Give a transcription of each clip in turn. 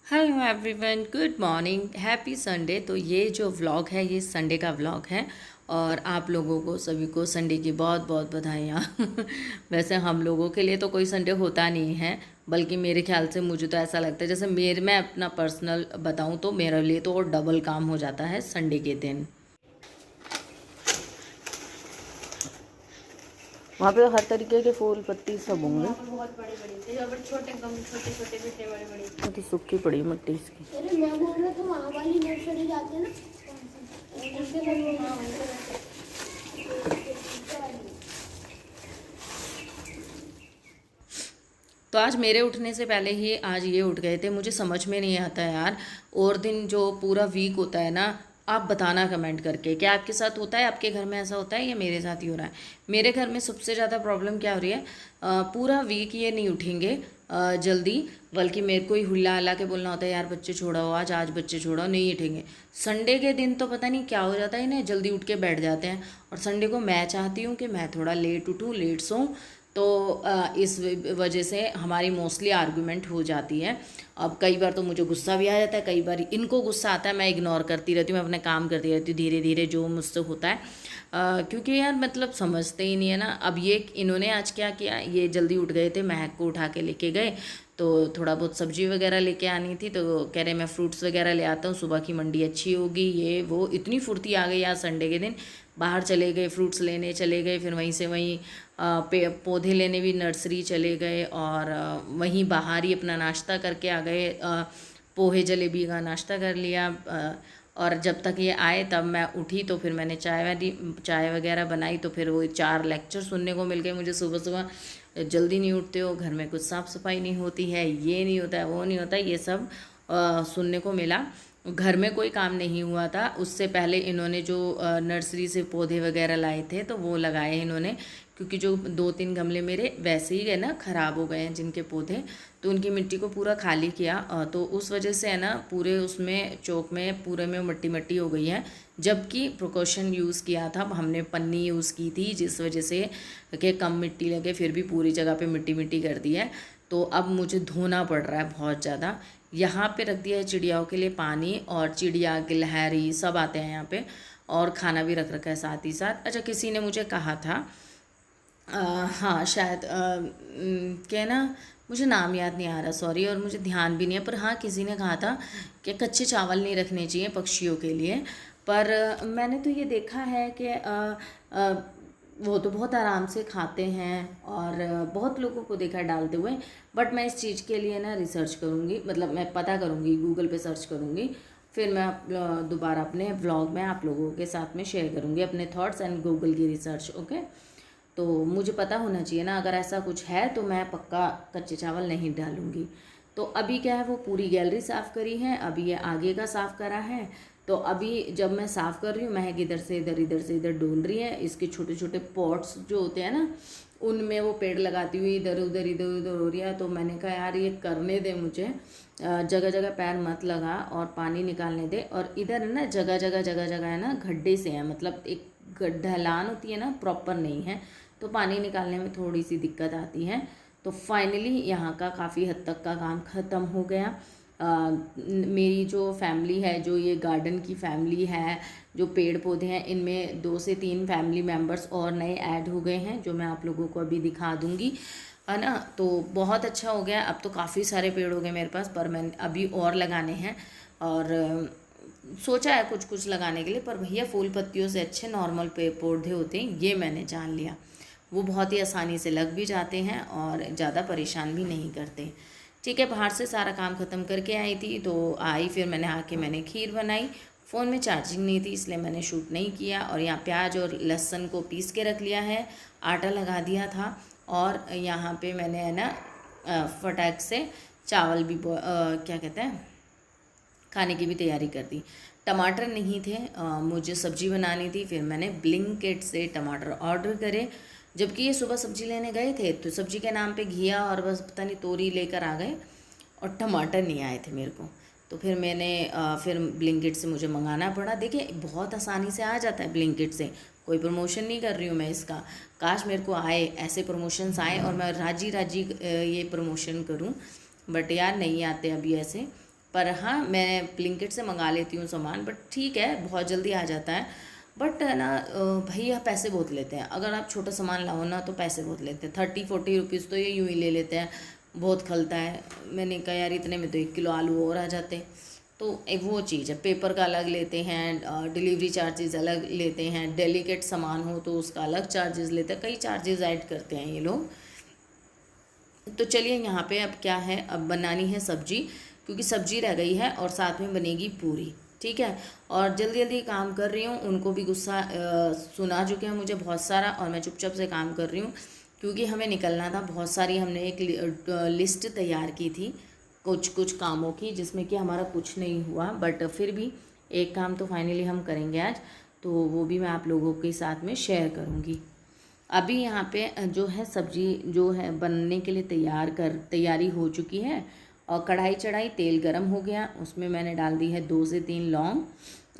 Hello everyone, good morning, happy Sunday. तो ये जो व्लॉग है ये संडे का व्लॉग है और आप लोगों को सभी को संडे की बहुत बहुत बधाइयाँ। वैसे हम लोगों के लिए तो कोई संडे होता नहीं है, बल्कि मेरे ख्याल से मुझे तो ऐसा लगता है जैसे मैं अपना पर्सनल बताऊँ तो मेरे लिए तो और डबल काम हो जाता है संडे के दिन। वहाँ पे हर तरीके के फूल पत्ती सब होंगे। यहाँ पर बहुत बड़े बड़े थे, यहाँ पर छोटे कम छोटे छोटे बिट्टे बड़े बड़े। बहुत ही सूखी पड़ी मिट्टी इसकी। अरे मैं बोल रहा था वहाँ वाली नर्सरी जाते हैं ना, उसके बाद वहाँ वहीं पे रहते हैं। तो आज मेरे उठने से पहले ही आज ये उठ गए थे। मुझे समझ में नहीं आता यार, और दिन जो पूरा वीक होता है ना, आप बताना कमेंट करके क्या आपके साथ होता है, आपके घर में ऐसा होता है या मेरे साथ ही हो रहा है। मेरे घर में सबसे ज़्यादा प्रॉब्लम क्या हो रही है, पूरा वीक ये नहीं उठेंगे जल्दी, बल्कि मेरे को ही हुल्ला हल्ला के बोलना होता है यार बच्चे छोड़ाओ, आज आज बच्चे छोड़ाओ, नहीं उठेंगे। संडे के दिन तो पता नहीं क्या हो जाता है, इन्हें जल्दी उठ के बैठ जाते हैं। और संडे को मैं चाहती हूँ कि मैं थोड़ा लेट उठूँ, लेट सोऊं, तो इस वजह से हमारी मोस्टली आर्गुमेंट हो जाती है। अब कई बार तो मुझे गुस्सा भी आ जाता है, कई बार इनको गुस्सा आता है, मैं इग्नोर करती रहती हूँ, मैं अपने काम करती रहती हूँ धीरे धीरे जो मुझसे होता है। क्योंकि यार मतलब समझते ही नहीं है ना। अब ये इन्होंने आज क्या किया, ये जल्दी उठ गए थे, महक को उठा के लेके गए, तो थोड़ा बहुत सब्जी वगैरह लेके आनी थी, तो कह रहे मैं फ्रूट्स वगैरह ले आता हूँ, सुबह की मंडी अच्छी होगी, ये वो। इतनी फुर्ती आ गई आज संडे के दिन। बाहर चले गए, फ्रूट्स लेने चले गए, फिर वहीं से वहीं पौधे लेने भी नर्सरी चले गए, और वहीं बाहर ही अपना नाश्ता करके आ गए। पोहे जलेबी का नाश्ता कर लिया। और जब तक ये आए तब मैं उठी, तो फिर मैंने चाय वगैरह बनाई, तो फिर वो 4 लेक्चर सुनने को मिल गए मुझे सुबह सुबह। जल्दी नहीं उठते हो, घर में कुछ साफ़ सफाई नहीं होती है, ये नहीं होता है, वो नहीं होता है, ये सब सुनने को मिला। घर में कोई काम नहीं हुआ था, उससे पहले इन्होंने जो नर्सरी से पौधे वगैरह लाए थे तो वो लगाए इन्होंने, क्योंकि जो 2-3 गमले मेरे वैसे ही है ना, ख़राब हो गए हैं जिनके पौधे, तो उनकी मिट्टी को पूरा खाली किया। तो उस वजह से है ना, पूरे उसमें चौक में पूरे में मिट्टी मिट्टी हो गई है। जबकि प्रिकॉशन यूज़ किया था, हमने पन्नी यूज़ की थी, जिस वजह से कि कम मिट्टी लगे, फिर भी पूरी जगह पे मिट्टी मिट्टी कर दी है। तो अब मुझे धोना पड़ रहा है बहुत ज़्यादा। यहाँ पे रख दिया है चिड़ियाओं के लिए पानी, और चिड़िया गिलहरी सब आते हैं यहाँ पे, और खाना भी रख रखा है साथ ही साथ। अच्छा, किसी ने मुझे कहा था, हाँ शायद क्या ना, मुझे नाम याद नहीं आ रहा, सॉरी, और मुझे ध्यान भी नहीं है, पर हाँ किसी ने कहा था कि कच्चे चावल नहीं रखने चाहिए पक्षियों के लिए। पर मैंने तो ये देखा है कि वो तो बहुत आराम से खाते हैं, और बहुत लोगों को देखा डालते हुए। बट मैं इस चीज़ के लिए ना रिसर्च करूँगी, मतलब मैं पता करूँगी, गूगल पे सर्च करूँगी, फिर मैं दोबारा अपने व्लॉग में आप लोगों के साथ में शेयर करूँगी अपने थॉट्स एंड गूगल की रिसर्च। ओके, तो मुझे पता होना चाहिए ना, अगर ऐसा कुछ है तो मैं पक्का कच्चे चावल नहीं डालूँगी। तो अभी क्या है, वो पूरी गैलरी साफ़ करी है, अभी ये आगे का साफ़ करा है। तो अभी जब मैं साफ़ कर रही हूँ, महक इधर से इधर, इधर से इधर डोल रही है। इसके छोटे छोटे पॉट्स जो होते हैं ना, उनमें वो पेड़ लगाती हुई इधर उधर हो रही है। तो मैंने कहा यार ये करने दे मुझे, जगह जगह पैर मत लगा और पानी निकालने दे। और इधर है ना, जगह जगह है ना गड्ढे से है, मतलब एक ढलान होती है ना, प्रॉपर नहीं है, तो पानी निकालने में थोड़ी सी दिक्कत आती है। तो फाइनली यहाँ का काफ़ी हद तक का काम ख़त्म हो गया। मेरी जो फैमिली है, जो ये गार्डन की फैमिली है, जो पेड़ पौधे हैं, इनमें 2 से 3 फैमिली मेम्बर्स और नए ऐड हो गए हैं, जो मैं आप लोगों को अभी दिखा दूँगी, है ना। तो बहुत अच्छा हो गया, अब तो काफ़ी सारे पेड़ हो गए मेरे पास, पर मैंने अभी और लगाने हैं। और सोचा है कुछ कुछ लगाने के लिए, पर भैया फूल पत्तियों से अच्छे नॉर्मल पेड़ पौधे होते हैं, ये मैंने जान लिया। वो बहुत ही आसानी से लग भी जाते हैं और ज़्यादा परेशान भी नहीं करते। ठीक है, बाहर से सारा काम ख़त्म करके आई थी, तो आई, फिर मैंने आके मैंने खीर बनाई। फ़ोन में चार्जिंग नहीं थी, इसलिए मैंने शूट नहीं किया। और यहाँ प्याज और लहसुन को पीस के रख लिया है, आटा लगा दिया था, और यहाँ पे मैंने है ना फटाक से चावल भी क्या कहते हैं, खाने की भी तैयारी कर दी। टमाटर नहीं थे, मुझे सब्ज़ी बनानी थी, फिर मैंने ब्लिंकिट से टमाटर ऑर्डर करे। जबकि ये सुबह सब्ज़ी लेने गए थे, तो सब्ज़ी के नाम पे घिया और बस पता नहीं तोरी लेकर आ गए, और टमाटर नहीं आए थे मेरे को। तो फिर मैंने फिर ब्लिंकिट से मुझे मंगाना पड़ा। देखिए बहुत आसानी से आ जाता है ब्लिंकिट से, कोई प्रमोशन नहीं कर रही हूँ मैं इसका। काश मेरे को आए, ऐसे प्रमोशंस आए और मैं राजी राजी ये प्रमोशन करूँ, बट यार नहीं आते अभी ऐसे। पर हाँ, मैं ब्लिंकिट से मंगा लेती हूँ सामान, बट ठीक है, बहुत जल्दी आ जाता है। बट है ना भैया पैसे बहुत लेते हैं, अगर आप छोटा सामान लाओ ना तो पैसे बहुत लेते हैं, 30-40 रुपीज़ तो ये यूँ ही ले लेते हैं, बहुत खलता है। मैंने कहा यार इतने में तो 1 किलो आलू और आ जाते। तो वो चीज़ है, पेपर का अलग लेते हैं, डिलीवरी चार्जेस अलग लेते हैं, डेलिकेट सामान हो तो उसका अलग चार्जेस लेते हैं, कई चार्जेस ऐड करते हैं ये लोग। तो चलिए यहाँ पे अब क्या है, अब बनानी है सब्जी, क्योंकि सब्जी रह गई है और साथ में बनेगी पूरी, ठीक है। और जल्दी जल्दी काम कर रही हूँ, उनको भी गुस्सा सुना चुके हैं मुझे बहुत सारा, और मैं चुपचाप से काम कर रही हूँ क्योंकि हमें निकलना था। बहुत सारी हमने एक लिस्ट तैयार की थी कुछ कुछ कामों की, जिसमें कि हमारा कुछ नहीं हुआ, बट फिर भी एक काम तो फाइनली हम करेंगे आज, तो वो भी मैं आप लोगों के साथ में शेयर करूँगी। अभी यहाँ पे जो है सब्जी जो है बनने के लिए तैयारी हो चुकी है, और कढ़ाई चढ़ाई, तेल गरम हो गया, उसमें मैंने डाल दी है 2 से 3 लौंग,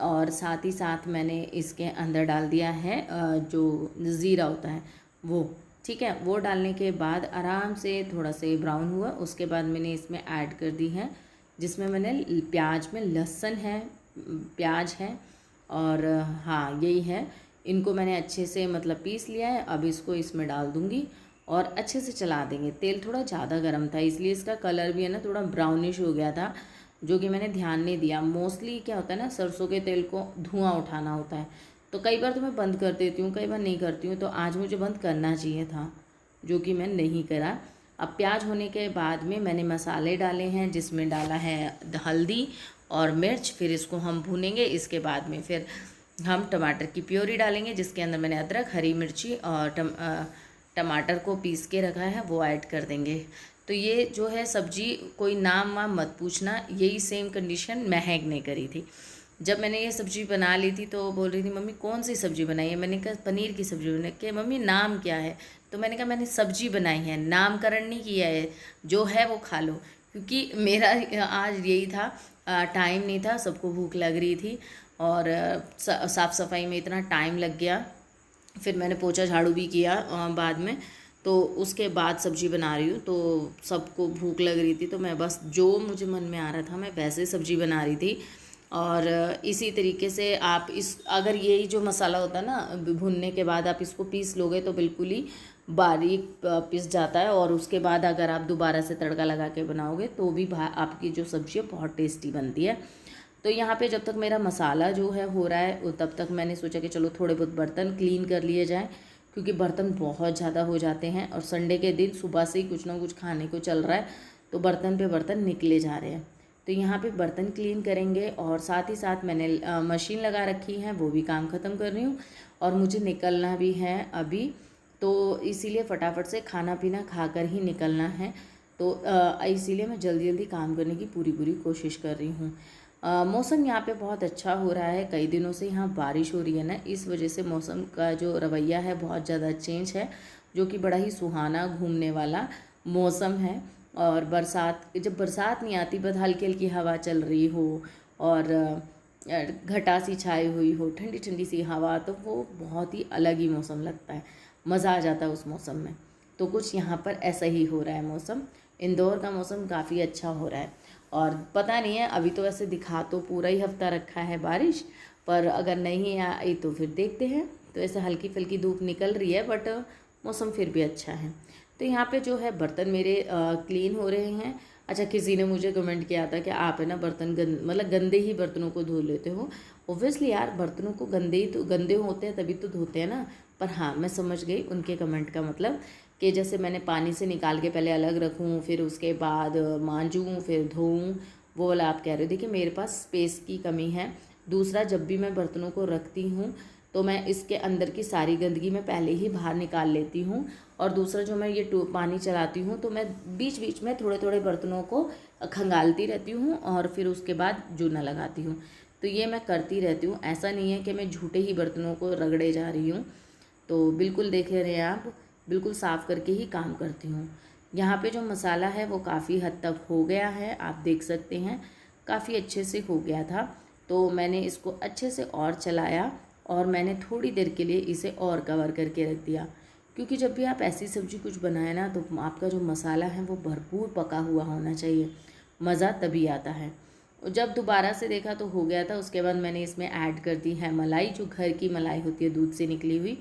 और साथ ही साथ मैंने इसके अंदर डाल दिया है जो ज़ीरा होता है वो, ठीक है। वो डालने के बाद आराम से थोड़ा से ब्राउन हुआ, उसके बाद मैंने इसमें ऐड कर दी है, जिसमें मैंने प्याज में लहसुन है, प्याज है, और हाँ यही है, इनको मैंने अच्छे से मतलब पीस लिया है। अब इसको इसमें डाल दूँगी और अच्छे से चला देंगे। तेल थोड़ा ज़्यादा गर्म था, इसलिए इसका कलर भी है ना थोड़ा ब्राउनिश हो गया था, जो कि मैंने ध्यान नहीं दिया। मोस्टली क्या होता है ना, सरसों के तेल को धुआं उठाना होता है, तो कई बार तो मैं बंद कर देती हूँ, कई बार नहीं करती हूँ, तो आज मुझे बंद करना चाहिए था, जो कि मैं नहीं करा। अब प्याज होने के बाद में मैंने मसाले डाले हैं, जिसमें डाला है हल्दी और मिर्च, फिर इसको हम भूनेंगे। इसके बाद में फिर हम टमाटर की प्योरी डालेंगे, जिसके अंदर मैंने अदरक, हरी मिर्ची और टमाटर को पीस के रखा है वो ऐड कर देंगे। तो ये जो है सब्जी, कोई नाम वाम मत पूछना, यही सेम कंडीशन महक ने करी थी। जब मैंने ये सब्ज़ी बना ली थी तो बोल रही थी मम्मी कौन सी सब्ज़ी बनाई है, मैंने कहा पनीर की सब्ज़ी बनाई, कि मम्मी नाम क्या है, तो मैंने कहा मैंने सब्ज़ी बनाई है, नामकरण नहीं किया है, जो है वो खा लो। क्योंकि मेरा आज यही था, टाइम नहीं था, सबको भूख लग रही थी, और साफ़ सफाई में इतना टाइम लग गया, फिर मैंने पोछा झाड़ू भी किया बाद में, तो उसके बाद सब्ज़ी बना रही हूँ। तो सबको भूख लग रही थी, तो मैं बस जो मुझे मन में आ रहा था मैं वैसे सब्ज़ी बना रही थी। और इसी तरीके से आप अगर यही जो मसाला होता है ना, भुनने के बाद आप इसको पीस लोगे तो बिल्कुल ही बारीक पिस जाता है, और उसके बाद अगर आप दोबारा से तड़का लगा के बनाओगे तो भी आपकी जो सब्ज़ी है बहुत टेस्टी बनती है। तो यहाँ पे जब तक मेरा मसाला जो है हो रहा है, तब तक मैंने सोचा कि चलो थोड़े बहुत बर्तन क्लीन कर लिए जाएँ, क्योंकि बर्तन बहुत ज़्यादा हो जाते हैं, और संडे के दिन सुबह से ही कुछ ना कुछ खाने को चल रहा है, तो बर्तन पे बर्तन निकले जा रहे हैं। तो यहाँ पे बर्तन क्लीन करेंगे, और साथ ही साथ मैंने मशीन लगा रखी है, वो भी काम ख़त्म कर रही हूँ, और मुझे निकलना भी है अभी, तो इसीलिए फटाफट से खाना पीना खाकर ही निकलना है। तो इसीलिए मैं जल्दी जल्दी काम करने की पूरी कोशिश कर रही हूँ। मौसम यहाँ पे बहुत अच्छा हो रहा है, कई दिनों से यहाँ बारिश हो रही है ना, इस वजह से मौसम का जो रवैया है बहुत ज़्यादा चेंज है, जो कि बड़ा ही सुहाना घूमने वाला मौसम है। और जब बरसात नहीं आती, बस हल्की हल्की हवा चल रही हो और घटा सी छाई हुई हो, ठंडी ठंडी सी हवा, तो वो बहुत ही अलग ही मौसम लगता है, मज़ा आ जाता है उस मौसम में। तो कुछ यहाँ पर ऐसा ही हो रहा है मौसम, इंदौर का मौसम काफ़ी अच्छा हो रहा है। और पता नहीं है, अभी तो वैसे दिखा तो पूरा ही हफ्ता रखा है बारिश, पर अगर नहीं आई तो फिर देखते हैं। तो ऐसे हल्की फुल्की धूप निकल रही है, बट मौसम फिर भी अच्छा है। तो यहाँ पे जो है बर्तन मेरे क्लीन हो रहे हैं। अच्छा, किसी ने मुझे कमेंट किया था कि आप है ना बर्तन मतलब गंदे ही बर्तनों को धो लेते हो। ओब्वियसली यार, बर्तनों को गंदे होते हैं तभी तो धोते हैं ना। पर हाँ, मैं समझ गई उनके कमेंट का मतलब, कि जैसे मैंने पानी से निकाल के पहले अलग रखूँ, फिर उसके बाद मांजूँ, फिर धोऊँ, वो वाला आप कह रहे हो। देखिए, मेरे पास स्पेस की कमी है। दूसरा, जब भी मैं बर्तनों को रखती हूँ तो मैं इसके अंदर की सारी गंदगी मैं पहले ही बाहर निकाल लेती हूँ। और दूसरा, जो मैं ये पानी चलाती हूँ तो मैं बीच बीच में थोड़े थोड़े बर्तनों को खंगालती रहती हूँ, और फिर उसके बाद जूना लगाती हूँ। तो ये मैं करती रहती हूँ, ऐसा नहीं है कि मैं झूठे ही बर्तनों को रगड़े जा रही हूँ। तो बिल्कुल देख रहे हैं आप, बिल्कुल साफ़ करके ही काम करती हूँ। यहाँ पे जो मसाला है वो काफ़ी हद तक हो गया है, आप देख सकते हैं, काफ़ी अच्छे से हो गया था। तो मैंने इसको अच्छे से और चलाया, और मैंने थोड़ी देर के लिए इसे और कवर करके रख दिया, क्योंकि जब भी आप ऐसी सब्ज़ी कुछ बनाए ना, तो आपका जो मसाला है वो भरपूर पका हुआ होना चाहिए, मज़ा तभी आता है। जब दोबारा से देखा तो हो गया था। उसके बाद मैंने इसमें ऐड कर दी है मलाई, जो घर की मलाई होती है दूध से निकली हुई।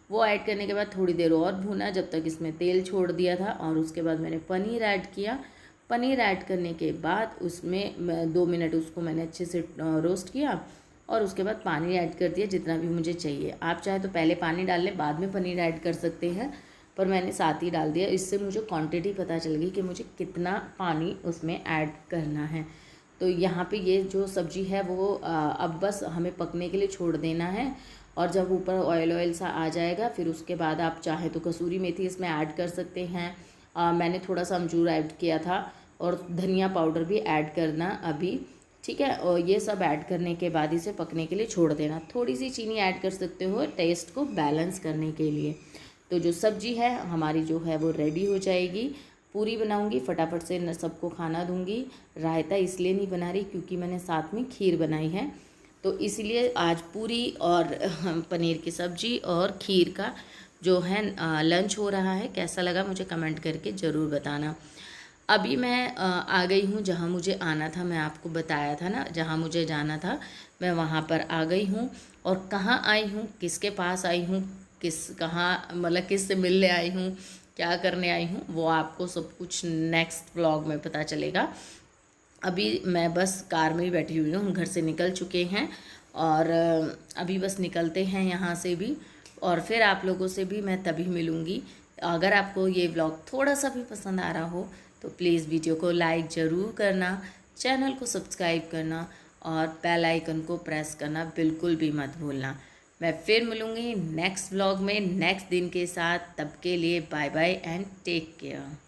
वो ऐड करने के बाद थोड़ी देर और भूना जब तक इसमें तेल छोड़ दिया था। और उसके बाद मैंने पनीर ऐड किया। पनीर ऐड करने के बाद उसमें 2 मिनट उसको मैंने अच्छे से रोस्ट किया। और उसके बाद पानी ऐड कर दिया जितना भी मुझे चाहिए। आप चाहे तो पहले पानी डाल लें, बाद में पनीर ऐड कर सकते हैं, पर मैंने साथ ही डाल दिया। इससे मुझे क्वांटिटी पता चल गई कि मुझे कितना पानी उसमें ऐड करना है। तो यहाँ पे ये जो सब्ज़ी है वो अब बस हमें पकने के लिए छोड़ देना है। और जब ऊपर ऑयल ऑयल सा आ जाएगा, फिर उसके बाद आप चाहे तो कसूरी मेथी इसमें ऐड कर सकते हैं। मैंने थोड़ा सा अमचूर ऐड किया था, और धनिया पाउडर भी ऐड करना अभी, ठीक है। और ये सब ऐड करने के बाद इसे पकने के लिए छोड़ देना। थोड़ी सी चीनी ऐड कर सकते हो टेस्ट को बैलेंस करने के लिए। तो जो सब्ज़ी है हमारी जो है वो रेडी हो जाएगी। पूरी बनाऊंगी, फटाफट से सबको खाना दूंगी। रायता इसलिए नहीं बना रही क्योंकि मैंने साथ में खीर बनाई है, तो इसलिए आज पूरी और पनीर की सब्ज़ी और खीर का जो है लंच हो रहा है। कैसा लगा मुझे कमेंट करके ज़रूर बताना। अभी मैं आ गई हूँ जहाँ मुझे आना था। मैं आपको बताया था ना, जहाँ मुझे जाना था मैं वहाँ पर आ गई हूँ। और कहाँ आई हूँ, किसके पास आई हूँ, किस से मिलने आई हूँ, क्या करने आई हूँ, वो आपको सब कुछ नेक्स्ट व्लॉग में पता चलेगा। अभी मैं बस कार में ही बैठी हुई हूँ, हम घर से निकल चुके हैं। और अभी बस निकलते हैं यहाँ से भी, और फिर आप लोगों से भी मैं तभी मिलूँगी। अगर आपको ये व्लॉग थोड़ा सा भी पसंद आ रहा हो तो प्लीज़ वीडियो को लाइक ज़रूर करना, चैनल को सब्सक्राइब करना और बेल आइकन को प्रेस करना बिल्कुल भी मत भूलना। मैं फिर मिलूँगी नेक्स्ट व्लॉग में नेक्स्ट दिन के साथ। तब के लिए bye bye and take care.